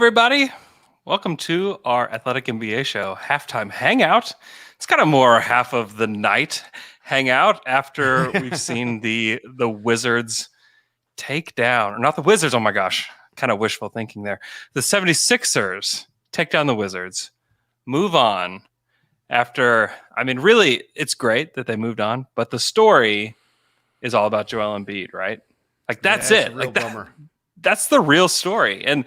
everybody. Welcome to our Athletic NBA show halftime hangout. It's kind of more half of the night hangout after we've seen the Wizards take down, or not the Wizards, oh my gosh, kind of wishful thinking there. The 76ers take down the Wizards, move on after, really, it's great that they moved on, but the story is all about Joel Embiid, right? Like, that's it. A real bummer. That's the real story. And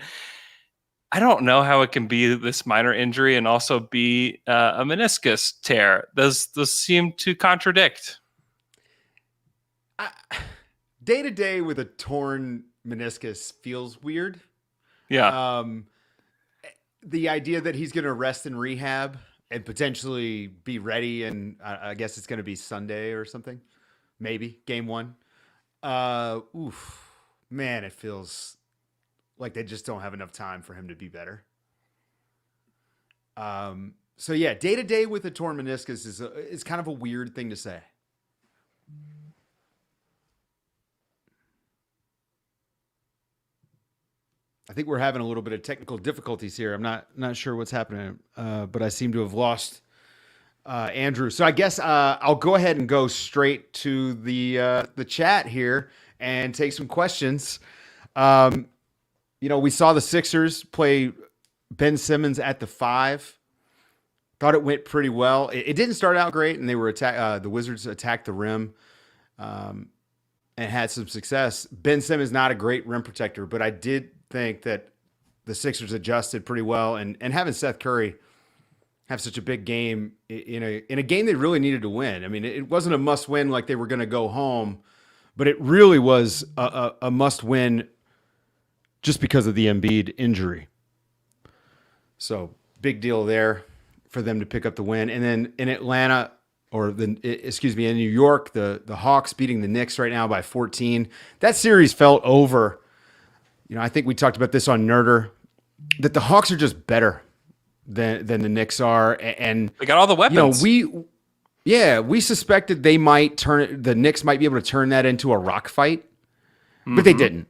I don't know how it can be this minor injury and also be a meniscus tear. Those seem to contradict. Day to day with a torn meniscus feels weird. Yeah. The idea that he's going to rest in rehab and potentially be ready, and I guess it's going to be Sunday or something, maybe game one. Man, it feels like they just don't have enough time for him to be better. So yeah, day to day with a torn meniscus is kind of a weird thing to say. I think we're having a little bit of technical difficulties here. I'm not sure what's happening, but I seem to have lost Andrew. So I guess I'll go ahead and go straight to the chat here and take some questions. We saw the Sixers play Ben Simmons at the 5. Thought it went pretty well. It didn't start out great, and they were the Wizards attacked the rim and had some success. Ben Simmons not a great rim protector, but I did think that the Sixers adjusted pretty well, and having Seth Curry have such a big game in a game they really needed to win. I mean, it wasn't a must win like they were going to go home, but it really was a must win just because of the Embiid injury. So big deal there for them to pick up the win. And then in Atlanta, in New York, the Hawks beating the Knicks right now by 14. That series felt over. I think we talked about this on Nerder, that the Hawks are just better than the Knicks are. And they got all the weapons. We suspected the Knicks might be able to turn that into a rock fight, but they didn't.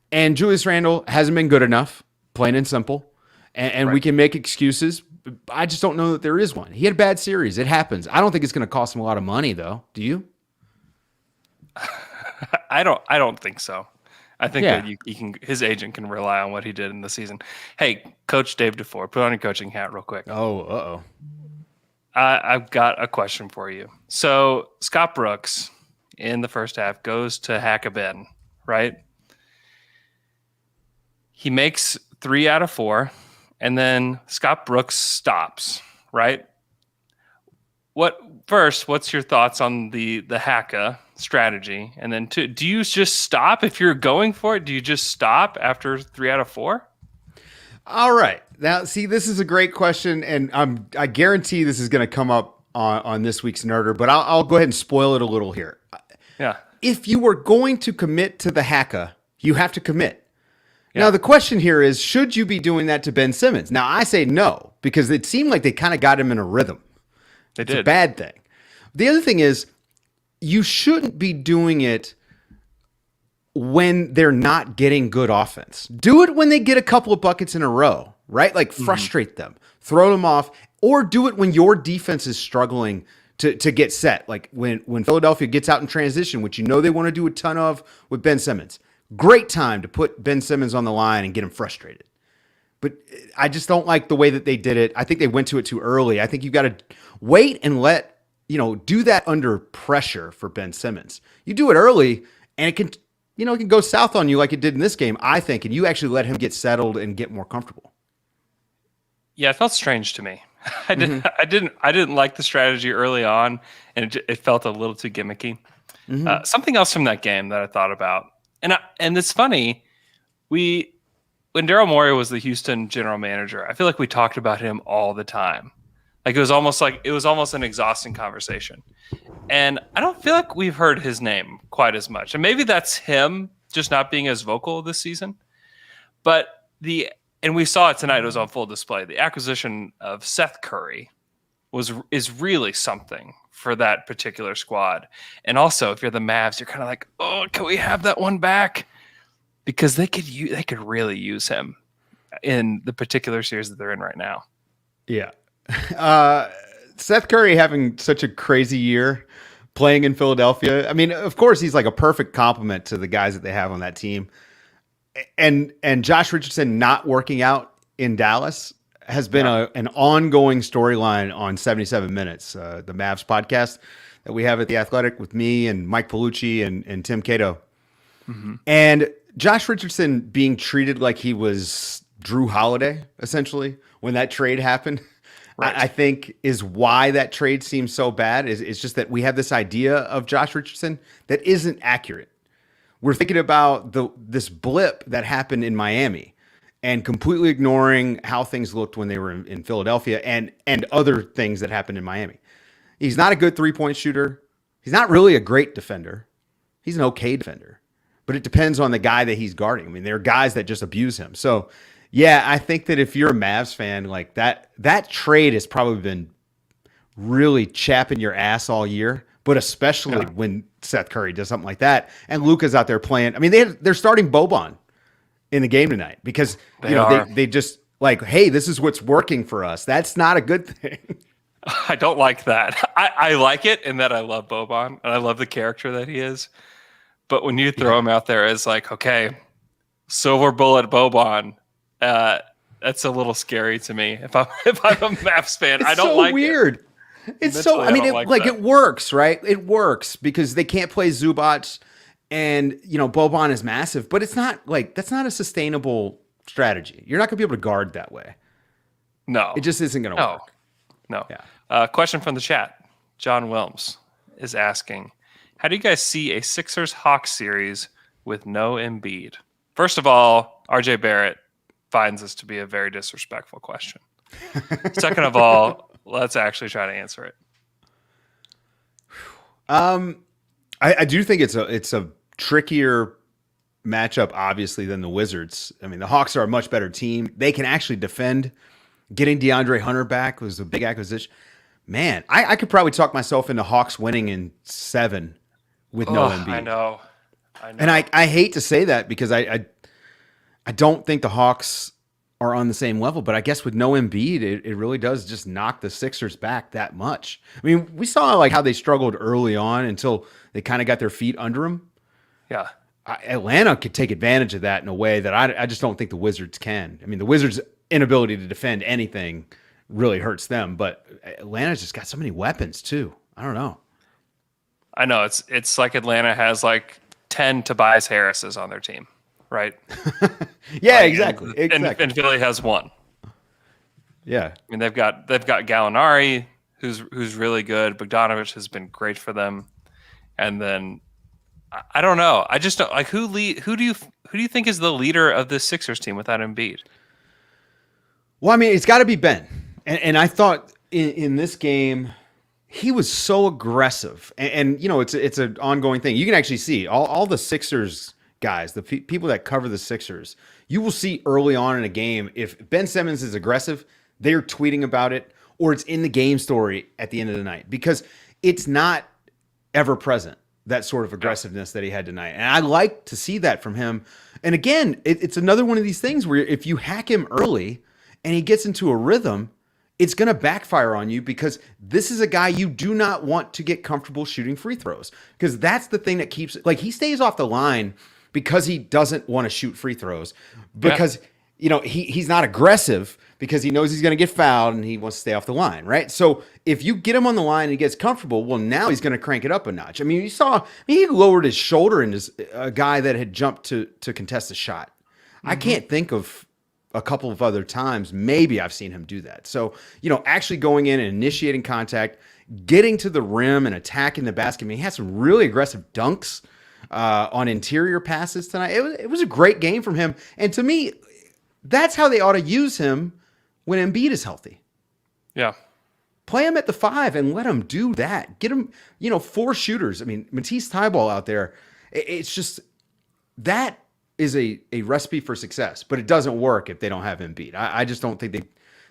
And Julius Randle hasn't been good enough, plain and simple. And we can make excuses. I just don't know that there is one. He had a bad series. It happens. I don't think it's going to cost him a lot of money, though. Do you? I don't think so. I think that his agent can rely on what he did in the season. Hey, Coach Dave DuFour, put on your coaching hat real quick. Oh, uh-oh. I've got a question for you. So Scott Brooks in the first half goes to hack a Ben, right? He makes 3 out of 4, and then Scott Brooks stops, right? What's your thoughts on the Haka strategy? And then do you just stop if you're going for it? Do you just stop after 3 out of 4? All right. Now, see, this is a great question, and I guarantee this is going to come up on this week's Nerder, but I'll go ahead and spoil it a little here. Yeah. If you were going to commit to the Haka, you have to commit. Yeah. Now, the question here is, should you be doing that to Ben Simmons? Now, I say no, because it seemed like they kind of got him in a rhythm. It's a bad thing. The other thing is, you shouldn't be doing it when they're not getting good offense. Do it when they get a couple of buckets in a row, right? Like frustrate them, throw them off, or do it when your defense is struggling to get set. Like when Philadelphia gets out in transition, which they want to do a ton of with Ben Simmons. Great time to put Ben Simmons on the line and get him frustrated. But I just don't like the way that they did it. I think they went to it too early. I think you've got to wait and do that under pressure for Ben Simmons. You do it early and it can go south on you like it did in this game, I think, and you actually let him get settled and get more comfortable. Yeah, it felt strange to me. I didn't like the strategy early on, and it felt a little too gimmicky. Something else from that game that I thought about, and it's funny, when Daryl Morey was the Houston general manager, I feel like we talked about him all the time. Like it was almost an exhausting conversation. And I don't feel like we've heard his name quite as much. And maybe that's him just not being as vocal this season. But and we saw it tonight, it was on full display. The acquisition of Seth Curry is really something for that particular squad. And also, if you're the Mavs, you're kind of like, oh, can we have that one back? Because they could really use him. in the particular series that they're in right now. Yeah. Seth Curry having such a crazy year playing in Philadelphia. I mean, of course, he's like a perfect complement to the guys that they have on that team. And Josh Richardson not working out in Dallas has been an ongoing storyline on 77 Minutes, the Mavs podcast that we have at The Athletic with me and Mike Paolucci and Tim Cato. Mm-hmm. And Josh Richardson being treated like he was Drew Holiday, essentially, when that trade happened, right. I think is why that trade seems so bad. It's just that we have this idea of Josh Richardson that isn't accurate. We're thinking about this blip that happened in Miami and completely ignoring how things looked when they were in Philadelphia and other things that happened in Miami. He's not a good three-point shooter. He's not really a great defender. He's an okay defender. But it depends on the guy that he's guarding. I mean, there are guys that just abuse him. So, yeah, I think that if you're a Mavs fan, like that trade has probably been really chapping your ass all year, but especially when Seth Curry does something like that and Luka's out there playing. I mean, they're starting Boban in the game tonight because they just like, hey, this is what's working for us. That's not a good thing. I don't like that. I like it in that I love Boban and I love the character that he is. But when you throw him out there as like, okay, silver bullet Boban, that's a little scary to me. If I'm a Mavs fan, I don't like weird. It. It's so weird. I mean, it works, right? It works because they can't play Zubac and, Boban is massive, but it's not like, that's not a sustainable strategy. You're not going to be able to guard that way. No. It just isn't going to work. No. Yeah. Question from the chat. John Wilms is asking, how do you guys see a Sixers-Hawks series with no Embiid? First of all, RJ Barrett finds this to be a very disrespectful question. Second of all, let's actually try to answer it. I do think it's a trickier matchup, obviously, than the Wizards. I mean, the Hawks are a much better team. They can actually defend. Getting DeAndre Hunter back was a big acquisition. Man, I could probably talk myself into Hawks winning in 7 with no Embiid. I know. And I hate to say that because I don't think the Hawks are on the same level, but I guess with no Embiid, it really does just knock the Sixers back that much. I mean, we saw like how they struggled early on until they kind of got their feet under them. Yeah. Atlanta could take advantage of that in a way that I just don't think the Wizards can. I mean, the Wizards' inability to defend anything really hurts them, but Atlanta's just got so many weapons too. I don't know. I know it's like Atlanta has like 10 Tobias Harrises on their team, right? Yeah, exactly. And Philly has 1. Yeah. I mean, they've got Gallinari, who's really good. Bogdanovich has been great for them. And then I don't know. I just don't like who do you think is the leader of this Sixers team without Embiid? Well, I mean, it's got to be Ben. And I thought in this game, he was so aggressive. And it's an ongoing thing. You can actually see all the Sixers guys, the people that cover the Sixers, you will see early on in a game, if Ben Simmons is aggressive, they're tweeting about it, or it's in the game story at the end of the night, because it's not ever present, that sort of aggressiveness that he had tonight. And I like to see that from him. And again, it's another one of these things where if you hack him early and he gets into a rhythm, it's going to backfire on you, because this is a guy you do not want to get comfortable shooting free throws, because that's the thing that keeps, like, he stays off the line because he doesn't want to shoot free throws, because he's not aggressive because he knows he's going to get fouled and he wants to stay off the line, right? So if you get him on the line and he gets comfortable, well, now he's going to crank it up a notch. I mean, you saw he lowered his shoulder in a guy that had jumped to contest a shot. Mm-hmm. I can't think of a couple of other times maybe I've seen him do that. So, actually going in and initiating contact, getting to the rim and attacking the basket. I mean, he had some really aggressive dunks on interior passes tonight. It was a great game from him. And to me, that's how they ought to use him when Embiid is healthy. Yeah. Play him at the 5 and let him do that. Get him, 4 shooters. I mean, Matisse Thybulle out there. It's just, that is a recipe for success, but it doesn't work if they don't have Embiid. I just don't think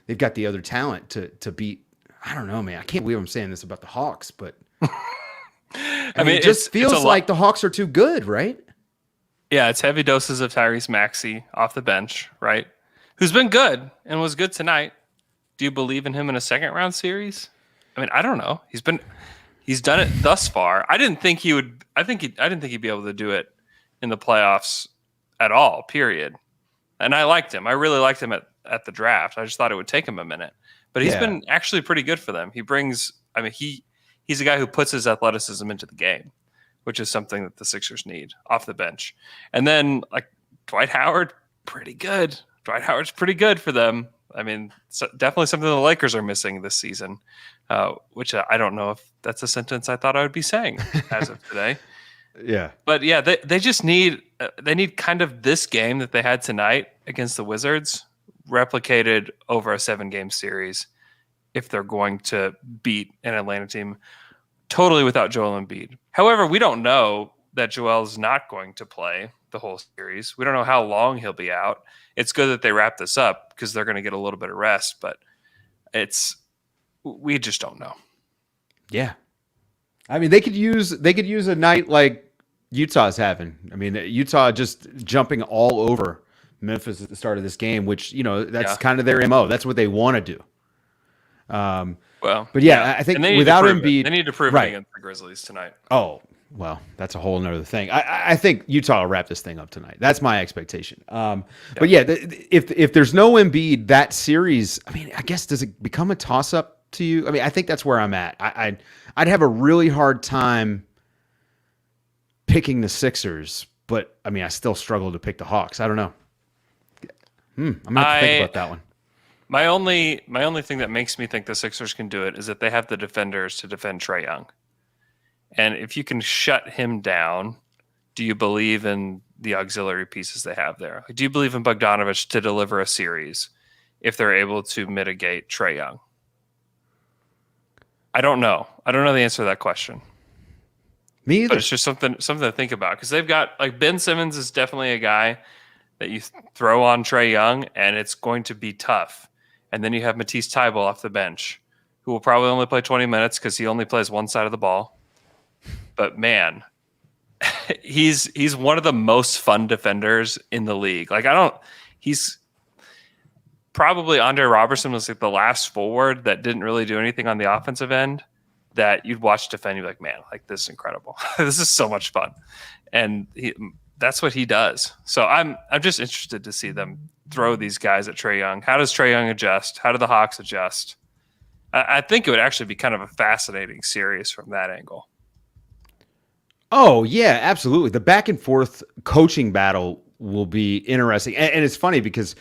they've got the other talent to beat. I don't know, man. I can't believe I'm saying this about the Hawks, but I mean, it just feels like the Hawks are too good, right? Yeah, it's heavy doses of Tyrese Maxey off the bench, right? who's been good and was good tonight. Do you believe in him in a second round series? I mean, I don't know. He's done it thus far. I didn't think he would. I didn't think he'd be able to do it in the playoffs at all. Period. And I liked him. I really liked him at the draft. I just thought it would take him a minute, but he's been actually pretty good for them. He brings. I mean, he's a guy who puts his athleticism into the game, which is something that the Sixers need off the bench. And then like Dwight Howard, pretty good. Dwight Howard's pretty good for them. I mean, definitely something the Lakers are missing this season, which I don't know if that's a sentence I thought I would be saying as of today. Yeah. But yeah, they just need kind of this game that they had tonight against the Wizards replicated over a 7-game series if they're going to beat an Atlanta team totally without Joel Embiid. However, we don't know that Joel's not going to play the whole series. We don't know how long he'll be out. It's good that they wrap this up because they're going to get a little bit of rest, but we just don't know. Yeah. I mean, they could use a night like Utah's having. I mean, Utah just jumping all over Memphis at the start of this game, which, that's kind of their MO. That's what they want to do. But I think without Embiid, they need to prove it against the Grizzlies tonight. Oh, well, that's a whole nother thing. I think Utah will wrap this thing up tonight. That's my expectation. But if there's no Embiid, that series, I mean, I guess, does it become a toss-up to you? I mean, I think that's where I'm at. I'd have a really hard time picking the Sixers, but I mean, I still struggle to pick the Hawks. I don't know. I'm going to have to think about that one. My only thing that makes me think the Sixers can do it is that they have the defenders to defend Trae Young. And if you can shut him down, do you believe in the auxiliary pieces they have there? Do you believe in Bogdanovich to deliver a series if they're able to mitigate Trae Young? I don't know. I don't know the answer to that question. Me either. But it's just something to think about because they've got like Ben Simmons is definitely a guy that you throw on Trae Young and it's going to be tough. And then you have Matisse Thybulle off the bench, who will probably only play 20 minutes because he only plays one side of the ball. But man, he's one of the most fun defenders in the league. Like he's probably Andre Robertson was like the last forward that didn't really do anything on the offensive end that you'd watch defend. You'd be like, man, like this is incredible. This is so much fun. And that's what he does. So I'm just interested to see them throw these guys at Trae Young. How does Trae Young adjust? How do the Hawks adjust? I think it would actually be kind of a fascinating series from that angle. Oh, yeah, absolutely. The back and forth coaching battle will be interesting. And it's funny because,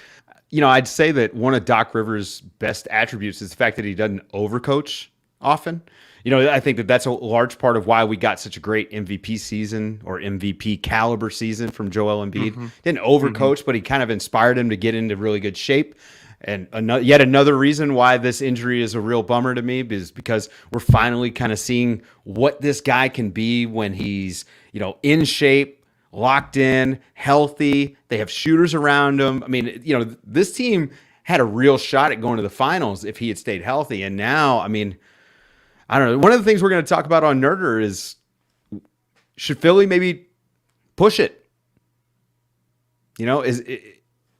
I'd say that one of Doc Rivers' best attributes is the fact that he doesn't overcoach often. I think that that's a large part of why we got such a great MVP season or MVP caliber season from Joel Embiid. Mm-hmm. Didn't overcoach, but he kind of inspired him to get into really good shape. And yet another reason why this injury is a real bummer to me is because we're finally kind of seeing what this guy can be when he's, in shape, locked in, healthy. They have shooters around him. I mean, this team had a real shot at going to the finals if he had stayed healthy. And now, I mean, I don't know. One of the things we're going to talk about on Nerder is, should Philly maybe push it?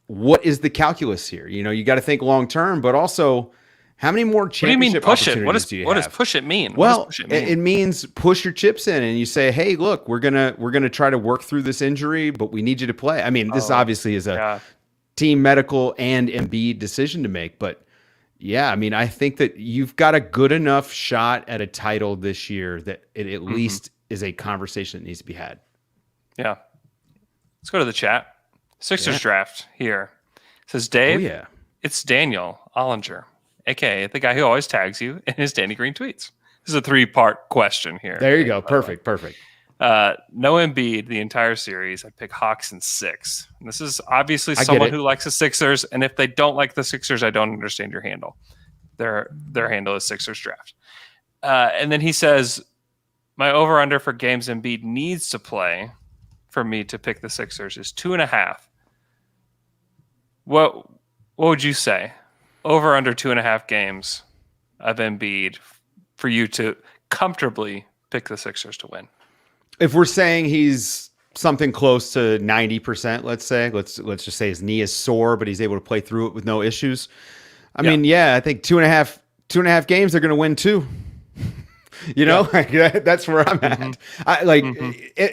What is the calculus here? You got to think long term, but also how many more championship opportunities do you have? What does push it mean? Well, it means push your chips in and you say, hey, look, we're gonna try to work through this injury, but we need you to play. I mean, this obviously is a team medical and Embiid decision to make, but yeah, I mean, I think that you've got a good enough shot at a title this year that it at least is a conversation that needs to be had. Yeah. Let's go to the chat. Sixers draft here. It says, Dave, It's Daniel Ollinger, a.k.a. the guy who always tags you in his Danny Green tweets. This is a 3-part question here. There you go. Perfect. No Embiid the entire series. I'd pick Hawks in 6. And this is obviously someone who likes the Sixers, and if they don't like the Sixers, I don't understand your handle. Their handle is Sixers draft. And then he says, my over-under for games Embiid needs to play for me to pick the Sixers is 2.5. What would you say? Over under 2.5 games of Embiid for you to comfortably pick the Sixers to win. If we're saying he's something close to 90%, let's say. Let's just say his knee is sore, but he's able to play through it with no issues. I mean, I think two and a half games, they're going to win 2. You know, that's where I'm at.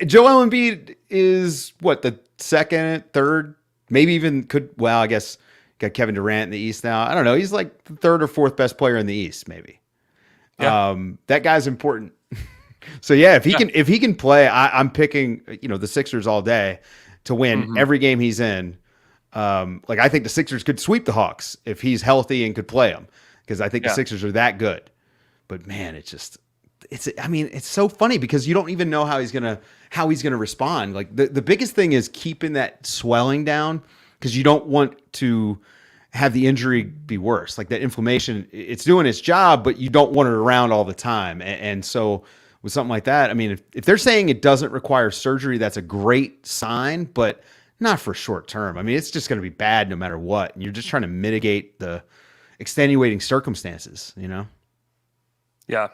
Joel Embiid is what, the second, third, maybe even I guess got Kevin Durant in the East now. I don't know. He's like the 3rd or 4th best player in the East, maybe. Yeah. That guy's important. So if he can play, I'm picking, the Sixers all day to win every game he's in. I think the Sixers could sweep the Hawks if he's healthy and could play them, because I think the Sixers are that good. But man, it's so funny because you don't even know how he's gonna respond. Like the biggest thing is keeping that swelling down, because you don't want to have the injury be worse. Like that inflammation, it's doing its job, but you don't want it around all the time. And so with something like that, I mean, if they're saying it doesn't require surgery, that's a great sign, but not for short term. I mean, it's just going to be bad no matter what. And you're just trying to mitigate the extenuating circumstances, Yeah,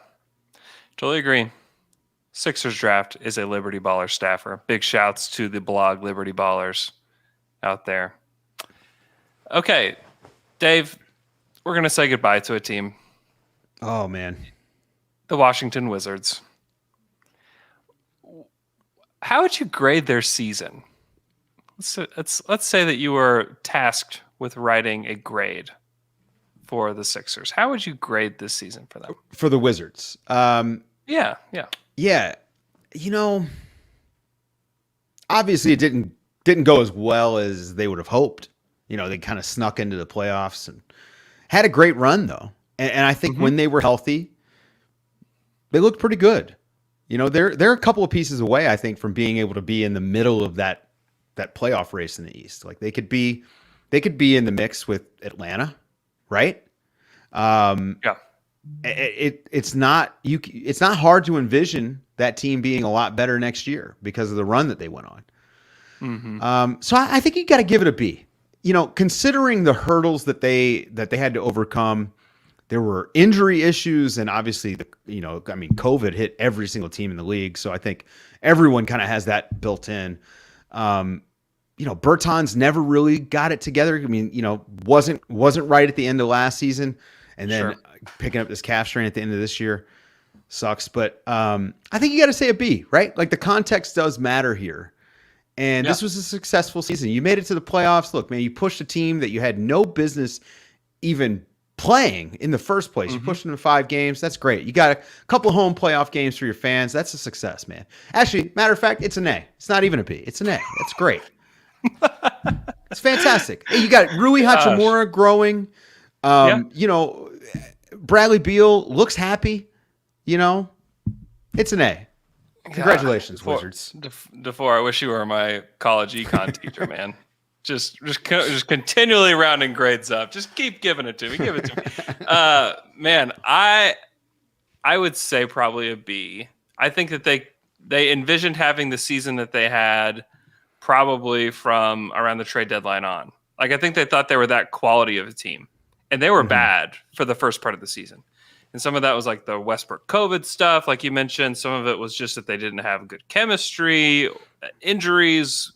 totally agree. Sixers draft is a Liberty Baller staffer. Big shouts to the blog Liberty Ballers out there. Okay, Dave, we're going to say goodbye to a team. Oh, man. The Washington Wizards. How would you grade their season? Let's say that you were tasked with writing a grade for the Sixers. How would you grade this season for them? For the Wizards? Yeah. Obviously it didn't go as well as they would have hoped. They kind of snuck into the playoffs and had a great run though. And I think when they were healthy, they looked pretty good. They're a couple of pieces away, I think, from being able to be in the middle of that playoff race in the East. Like they could be in the mix with Atlanta, right? It's not hard to envision that team being a lot better next year because of the run that they went on. So I think you got to give it a B. Considering the hurdles that they had to overcome. There were injury issues, and obviously, COVID hit every single team in the league. So I think everyone kind of has that built in. Bertans never really got it together. I mean, wasn't right at the end of last season, and then picking up this calf strain at the end of this year sucks. But I think you got to say a B, right? Like the context does matter here. And this was a successful season. You made it to the playoffs. Look, man, you pushed a team that you had no business even playing in the first place. You pushed them to 5 games. That's great. You got a couple home playoff games for your fans. That's a success, man. Actually, matter of fact, it's an A. It's not even a B. It's an A. That's great. It's fantastic. Hey, you got Rui Hachimura growing. Bradley Beal looks happy. It's an A. Congratulations, Wizards. DuFour, I wish you were my college econ teacher, man. Just continually rounding grades up. Just keep giving it to me. Give it to me. Man, I would say probably a B. I think that they envisioned having the season that they had probably from around the trade deadline on. Like I think they thought they were that quality of a team. And they were bad for the first part of the season. And some of that was like the Westbrook COVID stuff, like you mentioned. Some of it was just that they didn't have good chemistry, injuries,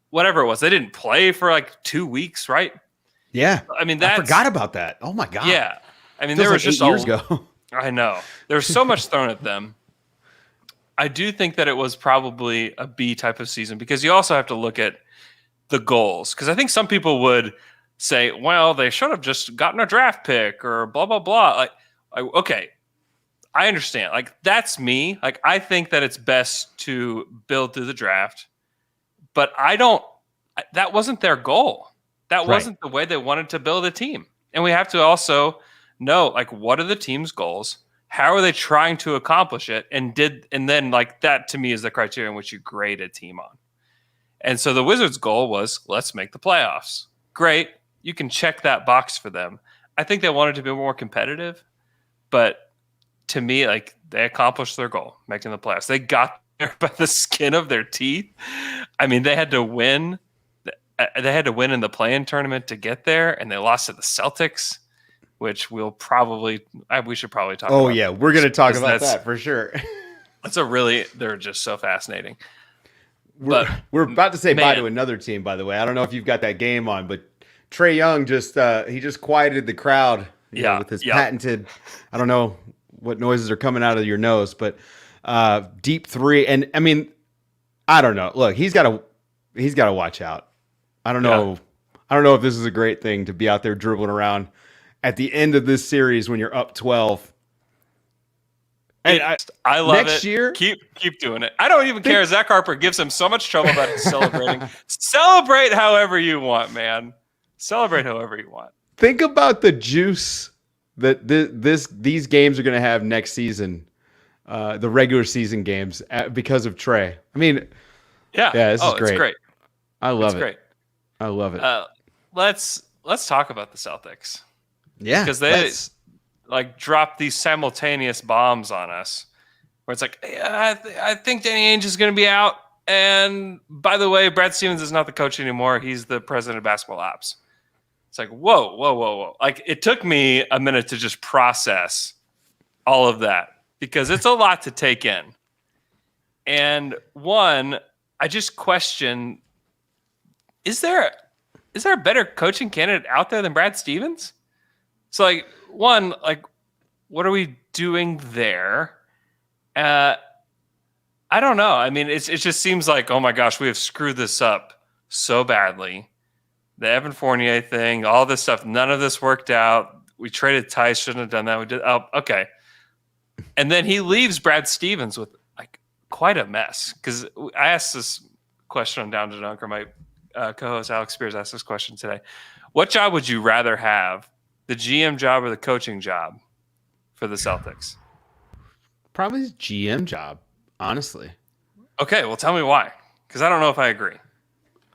whatever it was. They didn't play for like 2 weeks, right? Yeah. I mean, I forgot about that. Oh my God. Yeah. I mean, Feels there was like just 8 years ago. I know. There was so much thrown at them. I do think that it was probably a B type of season because you also have to look at the goals. Because I think some people would say, well, they should have just gotten a draft pick or blah, blah, blah. Okay, I understand. Like, that's me. Like, I think that it's best to build through the draft. But that wasn't their goal. That wasn't the way they wanted to build a team. And we have to also know, like, what are the team's goals? How are they trying to accomplish it? And then like that to me is the criteria in which you grade a team on. And so the Wizards' goal was, let's make the playoffs. Great. You can check that box for them. I think they wanted to be more competitive, but to me, like, they accomplished their goal, making the playoffs. They got there by the skin of their teeth. I mean, they had to win. They had to win in the play-in tournament to get there, and they lost to the Celtics, which we should probably talk about. Oh, yeah. We're going to talk about that for sure. They're just so fascinating. we're about to say bye man. to another team, by the way. I don't know if you've got that game on, but Trae Young just quieted the crowd with his patented, I don't know what noises are coming out of your nose, but deep three. And I mean, I don't know. Look, he's got to watch out. I don't know. Yeah. I don't know if this is a great thing to be out there dribbling around at the end of this series when you're up 12. And I love next it. Year, keep doing it. I don't even care. Zach Harper gives him so much trouble about celebrating. Celebrate however you want, man. Celebrate however you want. Think about the juice that these games are going to have next season, the regular season games, because of Trae. I mean, this is great. It's great. I love it. Great. I love it. Let's talk about the Celtics. Yeah, because they drop these simultaneous bombs on us, where it's like, I think Danny Ainge is going to be out, and by the way, Brad Stevens is not the coach anymore. He's the president of basketball ops. It's like, whoa. Like, it took me a minute to just process all of that because it's a lot to take in. And one, I just question, is there a better coaching candidate out there than Brad Stevens? So, what are we doing there? I don't know. I mean, it just seems like, oh my gosh, we have screwed this up so badly. The Evan Fournier thing, all this stuff, none of this worked out. We traded Tice, shouldn't have done that. We did. Oh, okay. And then he leaves Brad Stevens with quite a mess. Because I asked this question on Down to Dunker. My co-host Alex Spears asked this question today. What job would you rather have? The GM job or the coaching job for the Celtics? Probably the GM job, honestly. Okay, well, tell me why. Because I don't know if I agree.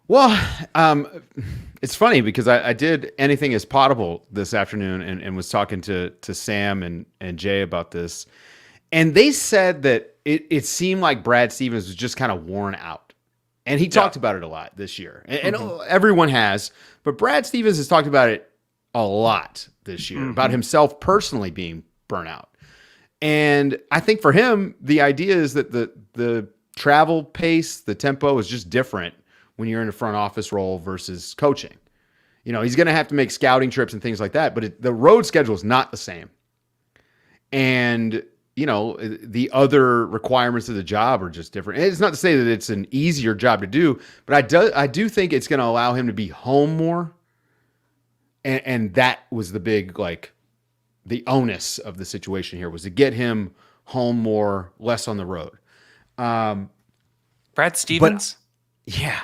Well, it's funny because I did Anything is Potable this afternoon and was talking to Sam and Jay about this. And they said that it seemed like Brad Stevens was just kind of worn out. And he talked about it a lot this year. And everyone has. But Brad Stevens has talked about it a lot this year, about himself personally being burnt out. And I think for him, the idea is that the travel pace, the tempo is just different when you're in a front office role versus coaching. He's going to have to make scouting trips and things like that, but the road schedule is not the same. And, the other requirements of the job are just different. And it's not to say that it's an easier job to do, but I do think it's going to allow him to be home more. And that was the big, the onus of the situation here was to get him home more, less on the road. Brad Stevens? Yeah.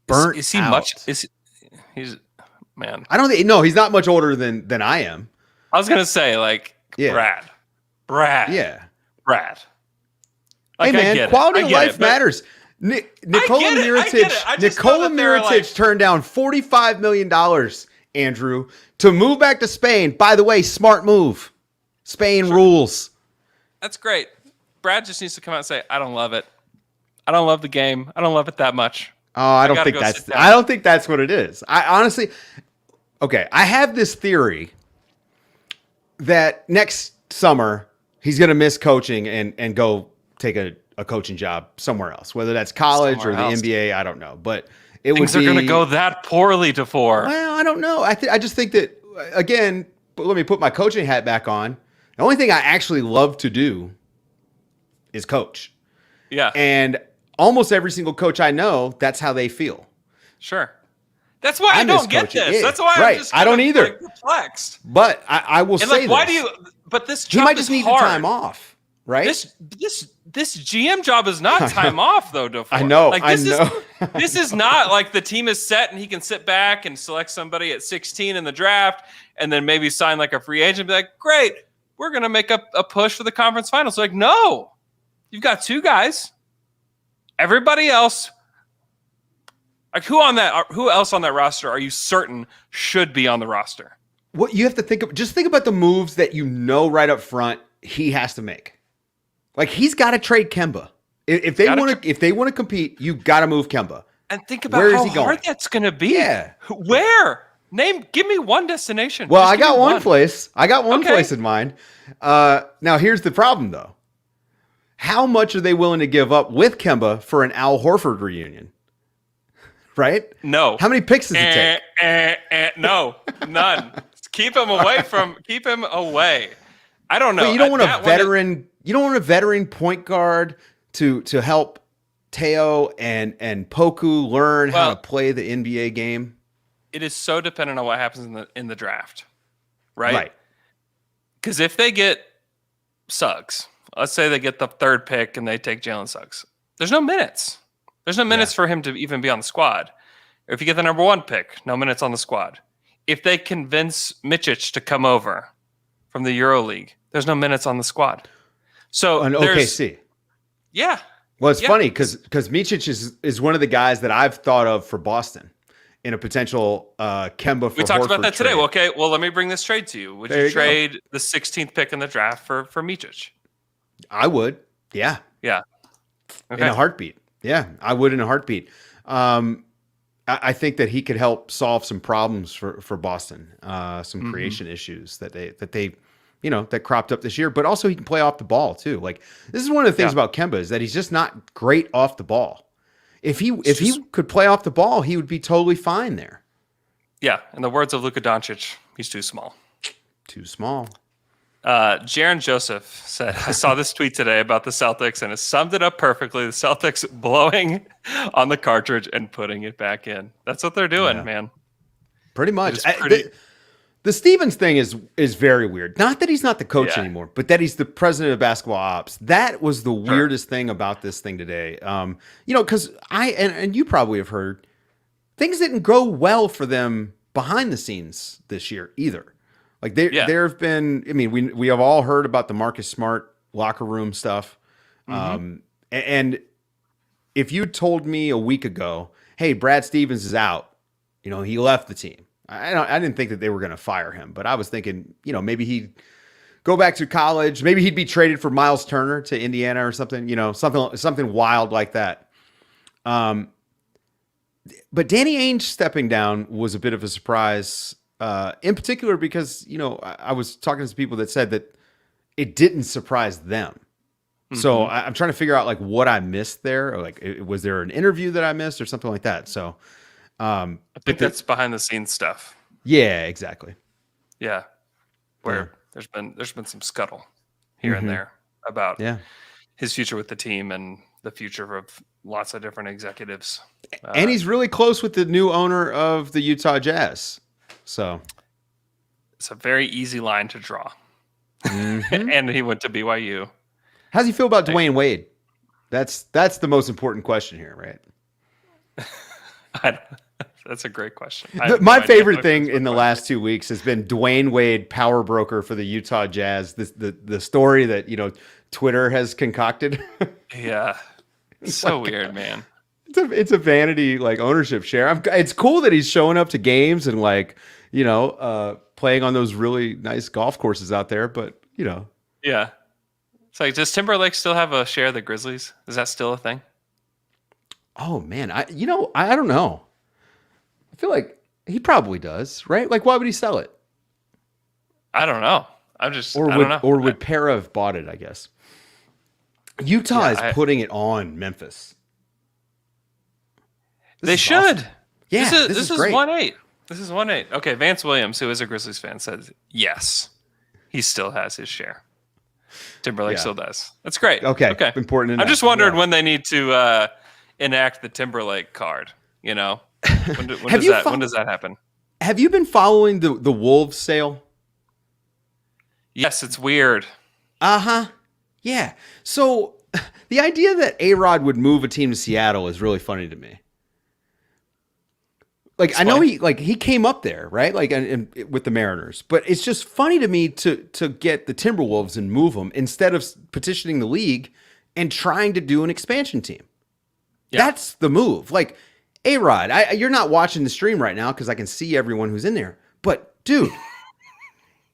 Burnt is he out. He's man. I don't think, no, he's not much older than I am. I was going to say, Brad. Yeah. Brad. Hey, man, quality of life matters. Nikola Mirotic turned down $45 million, Andrew, to move back to Spain. By the way, smart move. Spain rules. That's great. Brad just needs to come out and say, I don't love it. I don't love the game. I don't love it that much. Oh, I don't think that's what it is. I honestly, I have this theory that next summer he's going to miss coaching and go take a coaching job somewhere else, whether that's college or the NBA. I don't know, but things are going to go that poorly DuFour. Well, I don't know. I just think that, again, let me put my coaching hat back on. The only thing I actually love to do is coach. Yeah. And almost every single coach I know, that's how they feel. Sure. That's why I don't get this. Yeah. That's why I'm just I don't either. Perplexed. But I will say why do you? But this job he might just need the time off, right? This GM job is not time off though, DuFour. I know. I know. This is not like the team is set and he can sit back and select somebody at 16 in the draft and then maybe sign a free agent and be like, great, we're gonna make a push for the conference finals. No, you've got two guys. Everybody else. Who else on that roster are you certain should be on the roster? What you have to think about the moves that right up front he has to make. He's got to trade Kemba. If they want to compete, you got to move Kemba. And think about how hard that's going to be. Yeah. Where? Give me one destination. Well, I got one place. I got one place in mind. Now here's the problem though. How much are they willing to give up with Kemba for an Al Horford reunion? Right? No. How many picks does it take? No, none. Keep him away. I don't know. But you don't want a veteran. You don't want a veteran point guard to help Teo and Poku learn how to play the NBA game. It is so dependent on what happens in the draft, right? Because if they get Suggs, let's say they get the third pick and they take Jalen Suggs, there's no minutes. There's no minutes for him to even be on the squad. Or if you get the number 1 pick, no minutes on the squad. If they convince Micic to come over from the EuroLeague, there's no minutes on the squad. So an OKC. Yeah. Well, it's funny because Micic is one of the guys that I've thought of for Boston in a potential Kemba for We talked Horford about that today. trade. Well, okay, well, let me bring this trade to you. Would you trade the 16th pick in the draft for Micic? I would. Yeah. Yeah. Okay. In a heartbeat. Yeah, I would in a heartbeat. I think that he could help solve some problems for Boston, some creation issues that they that cropped up this year. But also he can play off the ball too. Like this is one of the things about Kemba is that he's just not great off the ball. If he could play off the ball, he would be totally fine there. Yeah, in the words of Luka Doncic, he's too small. Too small. Jaron Joseph said, I saw this tweet today about the Celtics and it summed it up perfectly. The Celtics blowing on the cartridge and putting it back in. That's what they're doing, man. Pretty much. The Stevens thing is very weird. Not that he's not the coach anymore, but that he's the president of basketball ops. That was the weirdest thing about this thing today. Because and you probably have heard, things didn't go well for them behind the scenes this year either. Like there have been, I mean, we have all heard about the Marcus Smart locker room stuff. And if you told me a week ago, hey, Brad Stevens is out, he left the team. I didn't think that they were going to fire him, but I was thinking, maybe he'd go back to college. Maybe he'd be traded for Miles Turner to Indiana or something, something wild like that. But Danny Ainge stepping down was a bit of a surprise. In particular, because, I was talking to some people that said that it didn't surprise them. So I'm trying to figure out like what I missed there. Or like, was there an interview that I missed or something like that? So I think that's behind the scenes stuff. Yeah, exactly. Yeah. Where there's been some scuttle here and there about his future with the team and the future of lots of different executives. And he's really close with the new owner of the Utah Jazz. So it's a very easy line to draw. And he went to BYU. How's he feel about Dwyane Wade? That's the most important question here, right? That's a great question. My favorite thing in the last 2 weeks has been Dwyane Wade, power broker for the Utah Jazz. The story that Twitter has concocted. Yeah, it's so weird, man. It's a vanity like ownership share. It's cool that he's showing up to games and playing on those really nice golf courses out there. But yeah, it's like, does Timberlake still have a share of the Grizzlies? Is that still a thing? Oh man, I don't know. I feel like he probably does, right? Like, why would he sell it? I don't know. I don't know. Or would Para have bought it? I guess Utah is putting it on Memphis. They should. Awesome. Yeah, this is 1-8. This is 1-8. Okay, Vance Williams, who is a Grizzlies fan, says yes, he still has his share. Timberlake still does. That's great. Okay. Important enough. I just wondered when they need to enact the Timberlake card. When does that happen? Have you been following the Wolves sale? Yes, it's weird. Yeah. So the idea that A-Rod would move a team to Seattle is really funny to me. Like, I know he came up there, right? Like, and with the Mariners, but it's just funny to me to get the Timberwolves and move them instead of petitioning the league and trying to do an expansion team. Yeah. That's the move. Like, A-Rod, you're not watching the stream right now because I can see everyone who's in there. But dude,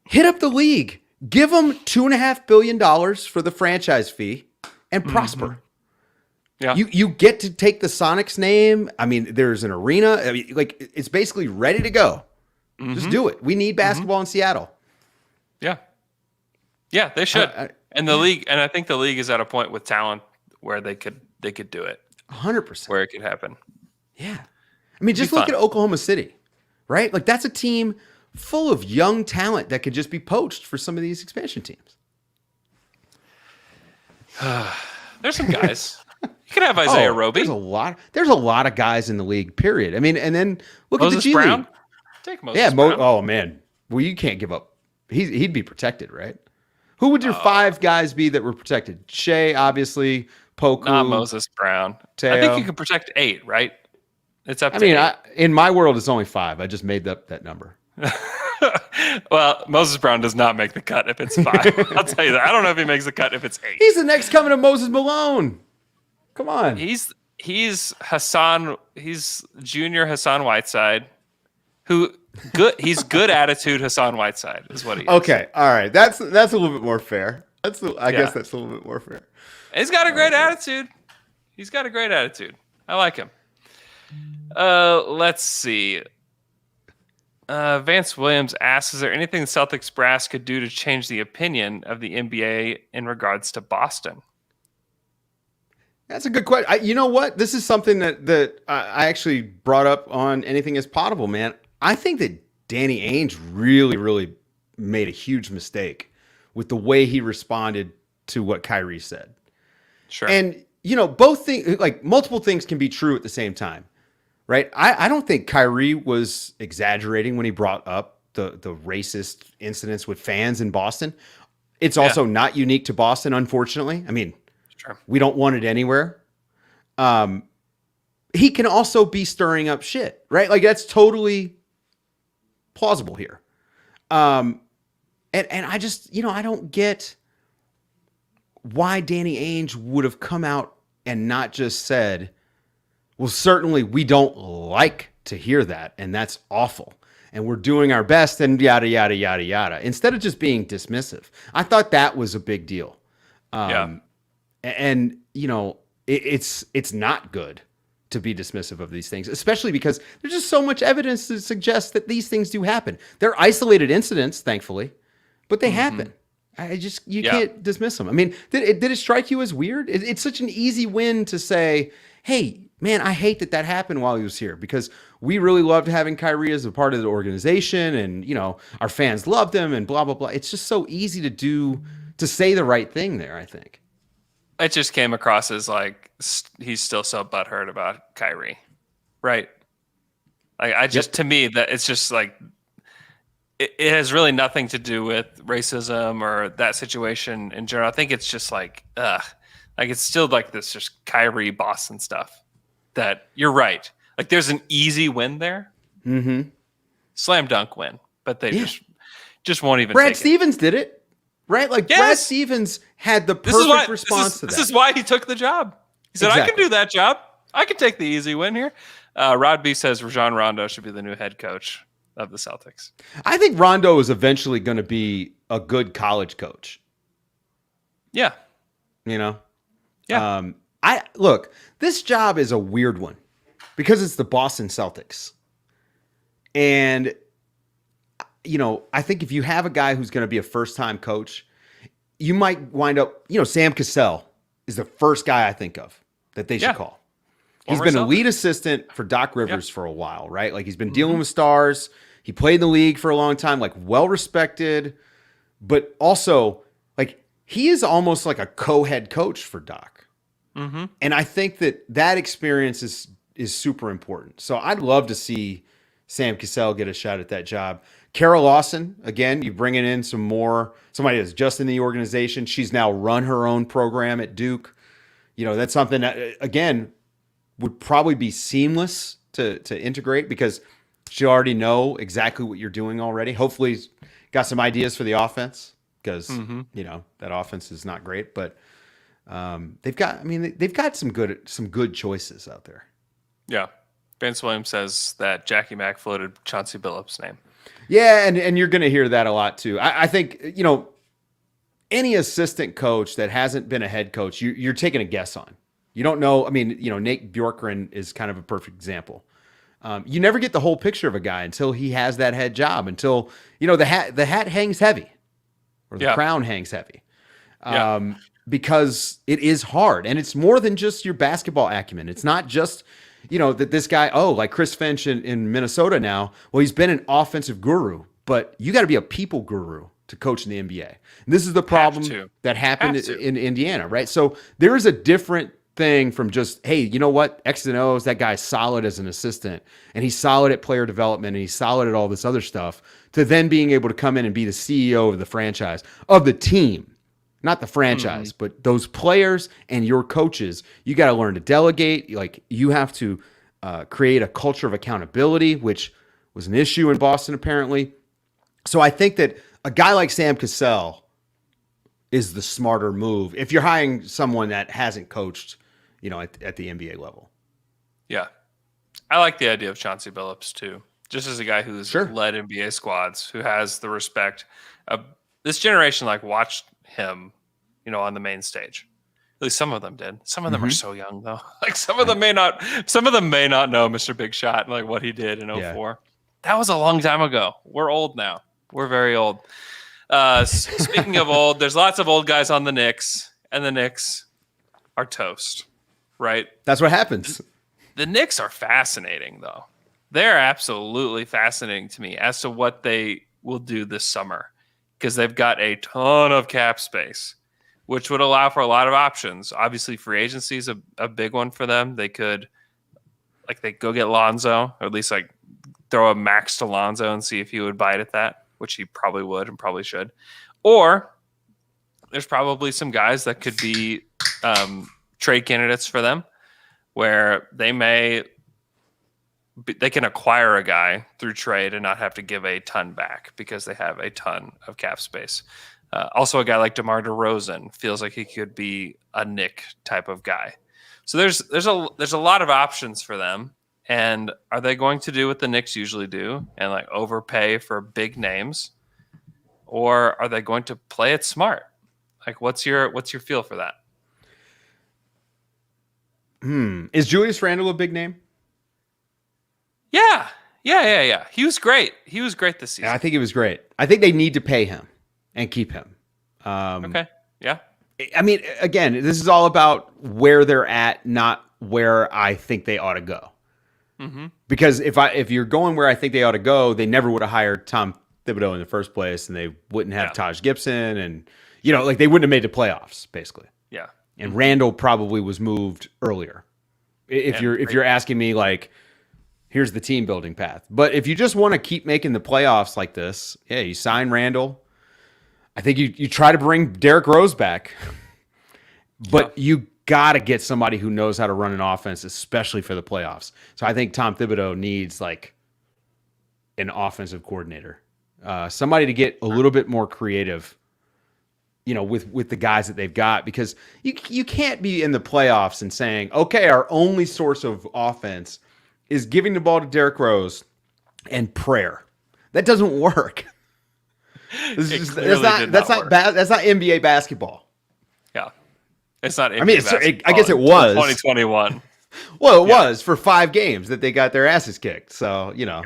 hit up the league, give them $2.5 billion for the franchise fee, and prosper. Yeah. You get to take the Sonics name. I mean, there's an arena. I mean, like, it's basically ready to go. Just do it. We need basketball in Seattle. Yeah. Yeah, they should. And the league, and I think the league is at a point with talent where they could do it. 100%. Where it could happen. Yeah. I mean, just look at Oklahoma City, right? Like, that's a team full of young talent that could just be poached for some of these expansion teams. There's some guys. You could have Isaiah Roby. There's a lot of guys in the league, period. I mean, and then look at the G Brown. League. Take Moses Brown. Oh, man. Well, you can't give up. He'd be protected, right? Who would your 5 guys be that were protected? Shea, obviously. Poku. Not Moses Brown. Teo. I think you could protect 8, right? It's up to 8. In my world, it's only 5. I just made up that number. Well, Moses Brown does not make the cut if it's 5. I'll tell you that. I don't know if he makes the cut if it's 8. He's the next coming of Moses Malone. Come on. He's Hassan. He's junior Hassan Whiteside. He's good attitude Hassan Whiteside is what he is. Okay, all right. That's a little bit more fair. I guess that's a little bit more fair. He's got a great attitude. I like him. Let's see. Vance Williams asks, is there anything the Celtics brass could do to change the opinion of the NBA in regards to Boston? That's a good question. You know what? This is something that I actually brought up on Anything Is Potable, man. I think that Danny Ainge really, really made a huge mistake with the way he responded to what Kyrie said. Sure. And, both things, like multiple things can be true at the same time, right? I don't think Kyrie was exaggerating when he brought up the racist incidents with fans in Boston. It's also not unique to Boston, unfortunately. I mean, sure, we don't want it anywhere. He can also be stirring up shit, right? Like, that's totally plausible here. And I just, I don't get why Danny Ainge would have come out and not just said, well, certainly we don't like to hear that, and that's awful, and we're doing our best, and yada, yada, yada, yada, instead of just being dismissive. I thought that was a big deal. And, it's not good to be dismissive of these things, especially because there's just so much evidence to suggest that these things do happen. They're isolated incidents, thankfully, but they happen. You can't dismiss them. I mean, did it strike you as weird? It's such an easy win to say, hey, man, I hate that happened while he was here, because we really loved having Kyrie as a part of the organization, and, our fans loved him, and blah, blah, blah. It's just so easy to say the right thing there, I think. It just came across as like he's still so butthurt about Kyrie, right? Like to me, that it's just like it has really nothing to do with racism or that situation in general. I think it's just like it's still like this just Kyrie Boston stuff. That you're right. Like, there's an easy win there, slam dunk win, but they just won't even. Brad Stevens did it. Right? Like, Brad Stevens had the perfect response to that. This is why he took the job. He said, I can do that job. I can take the easy win here. Rod B says Rajon Rondo should be the new head coach of the Celtics. I think Rondo is eventually going to be a good college coach. Yeah. Yeah. Look, this job is a weird one because it's the Boston Celtics. And I think if you have a guy who's going to be a first-time coach, you might wind up, Sam Cassell is the first guy I think of that they should call. He's been a lead assistant for Doc Rivers for a while, right? Like, he's been dealing with stars. He played in the league for a long time, like, well-respected, but also, like, he is almost like a co-head coach for Doc. Mm-hmm. And I think that experience is super important. So I'd love to see Sam Cassell get a shot at that job. Kara Lawson, again, you bringing in somebody that's just in the organization. She's now run her own program at Duke. That's something that, again, would probably be seamless to integrate because she'll already know exactly what you're doing already. Hopefully got some ideas for the offense because, that offense is not great, but they've got some good choices out there. Yeah. Vince Williams says that Jackie Mack floated Chauncey Billups' name. Yeah, and you're going to hear that a lot too. I think, any assistant coach that hasn't been a head coach, you're taking a guess on. You don't know. I mean, Nate Bjorkgren is kind of a perfect example. You never get the whole picture of a guy until he has that head job, until, the hat hangs heavy or the crown hangs heavy. Because it is hard, and it's more than just your basketball acumen. It's not just, that this guy, like Chris Finch in Minnesota now, well, he's been an offensive guru, but you got to be a people guru to coach in the NBA. And this is the problem that happened in Indiana, right? So there is a different thing from just, hey, you know what? X's and O's, that guy's solid as an assistant, and he's solid at player development, and he's solid at all this other stuff, to then being able to come in and be the CEO of the franchise, of the team. Not the franchise, but those players and your coaches. You got to learn to delegate. Like, you have to create a culture of accountability, which was an issue in Boston apparently. So I think that a guy like Sam Cassell is the smarter move if you're hiring someone that hasn't coached, at the NBA level. Yeah, I like the idea of Chauncey Billups too. Just as a guy who's led NBA squads, who has the respect of this generation, like, watched him, on the main stage. At least some of them did. Some of them are so young though. Like, some of them may not know Mr. Big Shot and like what he did in 04. That was a long time ago. We're old now. We're very old. Speaking of old, there's lots of old guys on the Knicks, and the Knicks are toast, right? That's what happens. The Knicks are fascinating though. They're absolutely fascinating to me as to what they will do this summer, because they've got a ton of cap space, which would allow for a lot of options. Obviously, free agency is a big one for them. They could, they go get Lonzo, or at least throw a max to Lonzo and see if he would bite at that, which he probably would and probably should. Or there's probably some guys that could be trade candidates for them, where they can acquire a guy through trade and not have to give a ton back because they have a ton of cap space. Also, a guy like DeMar DeRozan feels like he could be a Knick type of guy. So there's a lot of options for them. And are they going to do what the Knicks usually do and overpay for big names, or are they going to play it smart? What's your feel for that? Is Julius Randle a big name? Yeah. He was great. He was great this season. Yeah, I think he was great. I think they need to pay him and keep him. Okay. Yeah. I mean, again, this is all about where they're at, not where I think they ought to go. Mm-hmm. Because if you're going where I think they ought to go, they never would have hired Tom Thibodeau in the first place, and they wouldn't have Taj Gibson, and they wouldn't have made the playoffs basically. Yeah. And Randall probably was moved earlier. If you're asking me, here's the team building path. But if you just want to keep making the playoffs like this, you sign Randall. I think you try to bring Derrick Rose back, but you got to get somebody who knows how to run an offense, especially for the playoffs. So I think Tom Thibodeau needs an offensive coordinator, somebody to get a little bit more creative, with the guys that they've got, because you can't be in the playoffs and saying, okay, our only source of offense is giving the ball to Derrick Rose and prayer. That doesn't work. That's not NBA basketball. Yeah. It's not NBA I guess it was 2021. Well, it was for 5 games that they got their asses kicked. So, Yeah.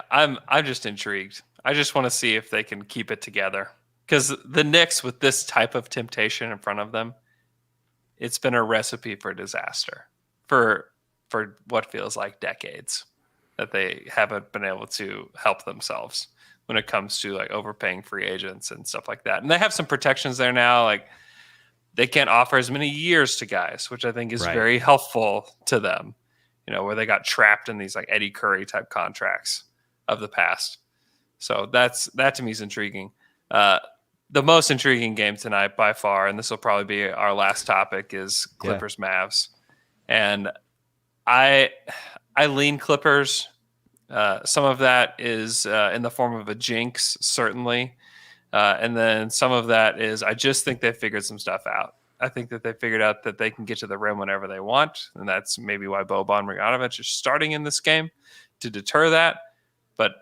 I'm just intrigued. I just want to see if they can keep it together, because the Knicks, with this type of temptation in front of them, it's been a recipe for disaster for what feels like decades, that they haven't been able to help themselves when it comes to overpaying free agents and stuff like that. And they have some protections there now. They can't offer as many years to guys, which I think is very helpful to them, where they got trapped in these Eddie Curry type contracts of the past. So that to me is intriguing. The most intriguing game tonight by far, and this will probably be our last topic, is Clippers Mavs. And I lean Clippers. Some of that is in the form of a jinx, certainly. And then some of that is, I just think they figured some stuff out. I think that they figured out that they can get to the rim whenever they want. And that's maybe why Boban Marjanovic is starting in this game, to deter that. But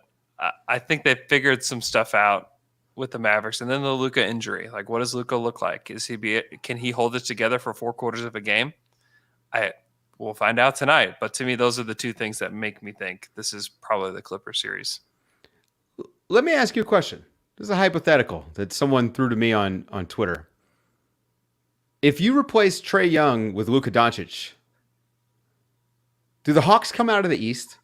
I think they figured some stuff out with the Mavericks. And then the Luka injury. What does Luka look like? Can he hold it together for 4 quarters of a game? We'll find out tonight. But to me, those are the 2 things that make me think this is probably the Clipper series. Let me ask you a question. This is a hypothetical that someone threw to me on Twitter. If you replace Trae Young with Luka Doncic, do the Hawks come out of the East?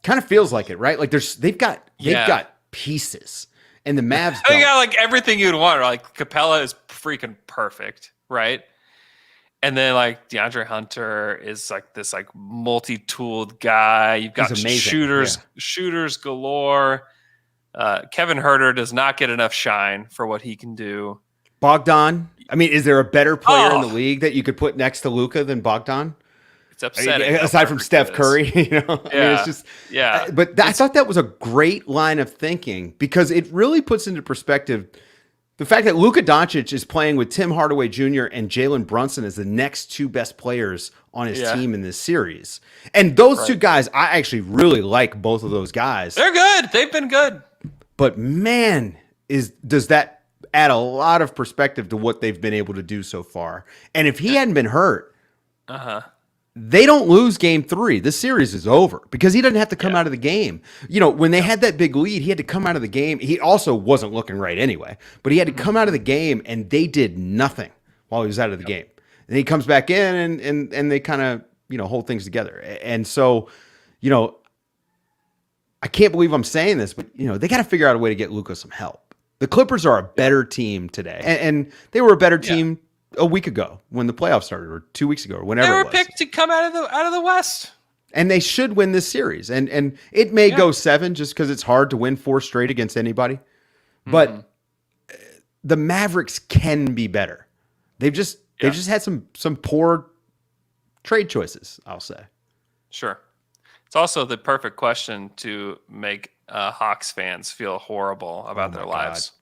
Kind of feels like it, right? Like they've got pieces, and the Mavs They don't. got like everything you'd want. Like Capella is freaking perfect, right? And then like DeAndre Hunter is like this like multi-tooled guy. You've got shooters galore. Kevin Huerter does not get enough shine for what he can do. Bogdan. I mean, is there a better player in the league that you could put next to Luka than Bogdan? It's upsetting. Aside from Steph Curry, I mean, it's just But I thought that was a great line of thinking because it really puts into perspective the fact that Luka Doncic is playing with Tim Hardaway Jr. and Jalen Brunson as the next two best players on his team in this series. And those two guys, I actually really like both of those guys. They're good. They've been good. But man, does that add a lot of perspective to what they've been able to do so far. And if he hadn't been hurt, they don't lose game 3. This series is over because he doesn't have to come out of the game. You know, when they had that big lead, he had to come out of the game. He also wasn't looking right anyway, but he had to come out of the game and they did nothing while he was out of the game. And he comes back in and they kind of, hold things together. And so, I can't believe I'm saying this, but they got to figure out a way to get Luka some help. The Clippers are a better team today. And they were a better team a week ago when the playoffs started, or 2 weeks ago, or whenever they were it was. picked to come out of the West, and they should win this series. And it may go 7 just because it's hard to win 4 straight against anybody. But the Mavericks can be better. They've just had some poor trade choices, I'll say. Sure, it's also the perfect question to make Hawks fans feel horrible about their lives. God.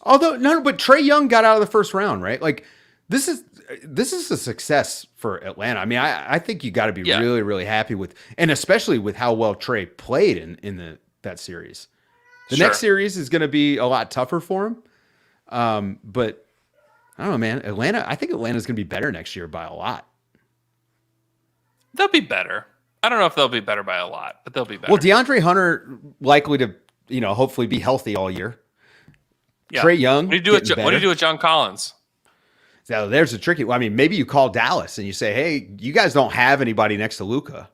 Although but Trae Young got out of the first round, right? Like this is a success for Atlanta. I mean, I think you got to be really, really happy with, and especially with how well Trae played in that series. The next series is going to be a lot tougher for him. But I don't know, man. I think Atlanta's going to be better next year by a lot. They'll be better. I don't know if they'll be better by a lot, but they'll be better. Well, DeAndre Hunter likely to, hopefully be healthy all year. Yeah. Trae Young. What do you do with John Collins? So there's a tricky. I mean, maybe you call Dallas and you say, "Hey, you guys don't have anybody next to Luka,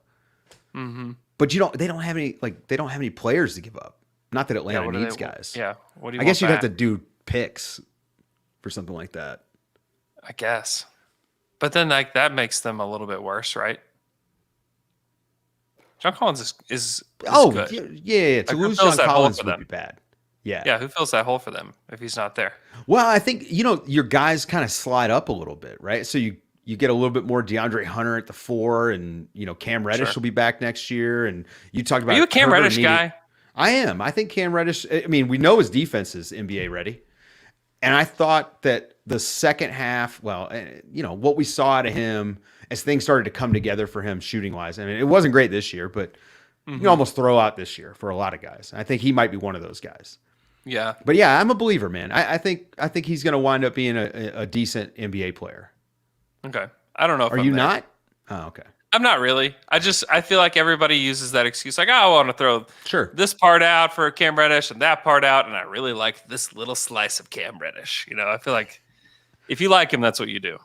but they don't have any players to give up. Not that Atlanta needs guys. Yeah, what do you? I guess you'd have to do picks for something like that. I guess, but then that makes them a little bit worse, right? John Collins is good. Yeah. To lose John Collins would be bad. Yeah, who fills that hole for them if he's not there? Well, I think, your guys kind of slide up a little bit, right? So you get a little bit more DeAndre Hunter at the 4, and, Cam Reddish will be back next year. And you talked about... Are you a Cam Reddish guy? I am. I think Cam Reddish... I mean, we know his defense is NBA ready. And I thought that the second half, what we saw out of him as things started to come together for him shooting-wise. I mean, it wasn't great this year, but you can almost throw out this year for a lot of guys. I think he might be one of those guys. Yeah. But yeah, I'm a believer, man. I think he's going to wind up being a decent NBA player. Okay. I don't know if Are you not? Oh, okay. I'm not really. I feel like everybody uses that excuse. Like, I want to throw this part out for Cam Reddish and that part out. And I really like this little slice of Cam Reddish. I feel like if you like him, that's what you do.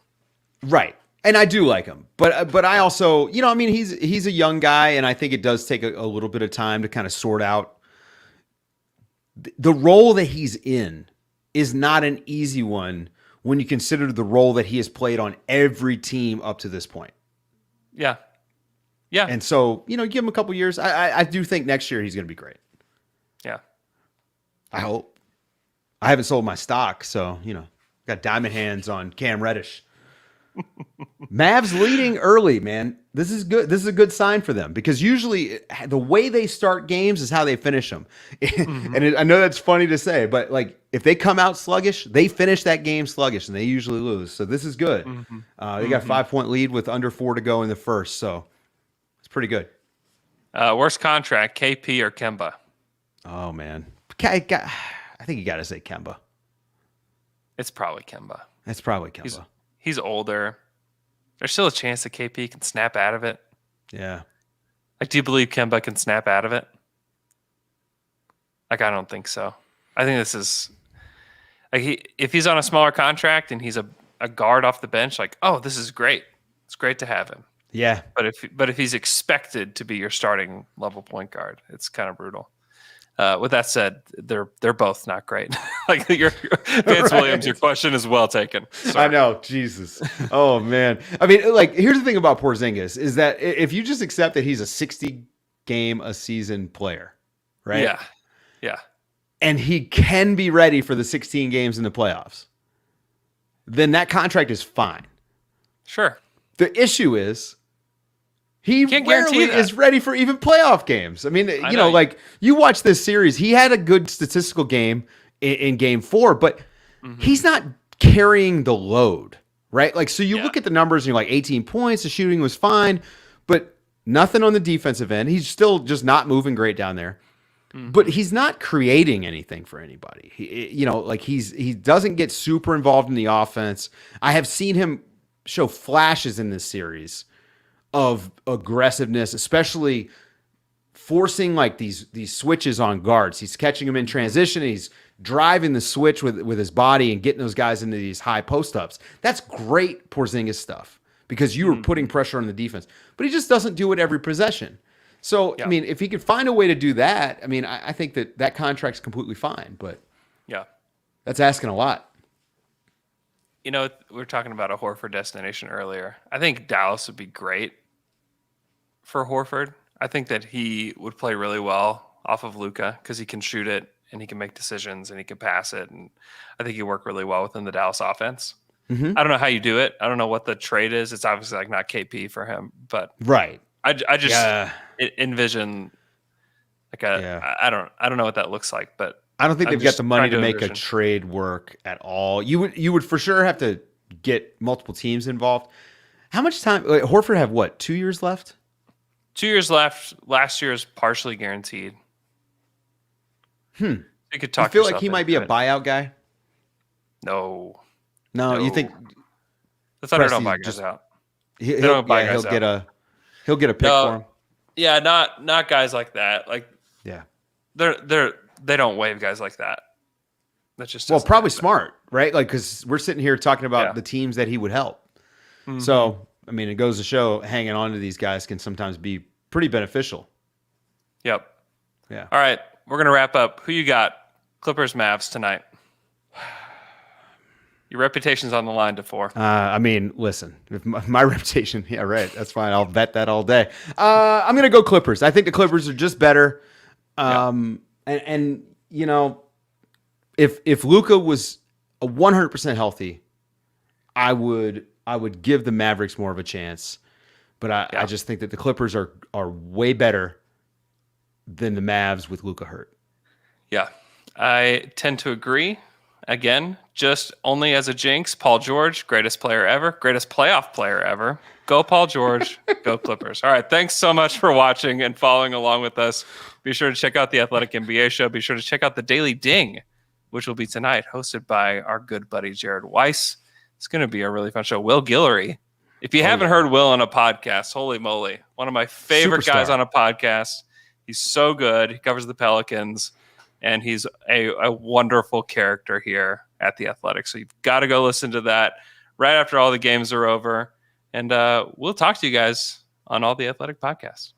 Right. And I do like him. But I also, he's a young guy. And I think it does take a little bit of time to kind of sort out. The role that he's in is not an easy one when you consider the role that he has played on every team up to this point. Yeah. Yeah. And so, give him a couple years. I do think next year he's going to be great. Yeah. I hope. I haven't sold my stock, so, got diamond hands on Cam Reddish. Mavs leading early, man. This is good. This is a good sign for them because usually the way they start games is how they finish them. And I know that's funny to say, but if they come out sluggish, they finish that game sluggish and they usually lose. So this is good. They got a 5-point lead with under 4 to go in the first. So it's pretty good. Worst contract, KP or Kemba? Oh, man. I think you got to say Kemba. It's probably Kemba. It's probably Kemba. He's older. There's still a chance that KP can snap out of it. Yeah. Do you believe Kemba can snap out of it? Like, I don't think so. I think this is like if he's on a smaller contract and he's a guard off the bench, like, oh, this is great. It's great to have him. Yeah. But if he's expected to be your starting level point guard, it's kind of brutal. With that said, they're both not great. Like Vince Williams, your question is well taken. Sorry. I know, Jesus. Oh man. I mean, like, here's the thing about Porzingis is that if you just accept that he's a 60 game a season player, right? Yeah. And he can be ready for the 16 games in the playoffs, then that contract is fine. Sure. The issue is he rarely is ready for even playoff games. I mean, you know, like you watch this series, he had a good statistical game in game 4, but he's not carrying the load, right? Like, so you look at the numbers and you're like 18 points, the shooting was fine, but nothing on the defensive end. He's still just not moving great down there. But he's not creating anything for anybody. He doesn't get super involved in the offense. I have seen him show flashes in this series of aggressiveness, especially forcing like these switches on guards. He's catching them in transition. And he's driving the switch with his body and getting those guys into these high post ups. That's great Porzingis stuff because you were putting pressure on the defense. But he just doesn't do it every possession. So, I mean, if he could find a way to do that, I mean, I think that contract's completely fine, but that's asking a lot. You know, we were talking about a Horford destination earlier. I think Dallas would be great for Horford. I think that he would play really well off of Luka because he can shoot it and he can make decisions and he can pass it. And I think he'd work really well within the Dallas offense. I don't know how you do it. I don't know what the trade is. It's obviously like not KP for him, but I just envision like I don't know what that looks like, but I don't think they've got the money to make a trade work at all. You would for sure have to get multiple teams involved. How much time? Horford have what? 2 years left? 2 years left. Last year is partially guaranteed. You could talk. You feel like he might be a buyout guy? No. You think the Thunder don't buy guys out? He'll get a pick for him. Yeah, not guys like that. Like they don't waive guys like that. That's just probably smart, right? Like because we're sitting here talking about the teams that he would help. So I mean, it goes to show hanging on to these guys can sometimes be pretty beneficial. Yep. Yeah. All right, we're gonna wrap up. Who you got? Clippers, Mavs tonight. Your reputation's on the line, DuFour. I mean, listen, if my reputation, that's fine. I'll bet that all day. I'm going to go Clippers. I think the Clippers are just better. And you know, if Luka was 100% healthy, I would give the Mavericks more of a chance. But I just think that the Clippers are way better than the Mavs with Luka hurt. Yeah, I tend to agree. Again, just only as a jinx, Paul George, greatest player ever, greatest playoff player ever. Go Paul George, go Clippers. All right, thanks so much for watching and following along with us. Be sure to check out the Athletic NBA show. Be sure to check out the Daily Ding, which will be tonight, hosted by our good buddy Jared Weiss. It's going to be a really fun show. Will Guillory. If you haven't heard Will on a podcast, holy moly, one of my favorite guys on a podcast. He's so good. He covers the Pelicans. And he's a wonderful character here at The Athletic. So you've got to go listen to that right after all the games are over. And we'll talk to you guys on all the Athletic podcasts.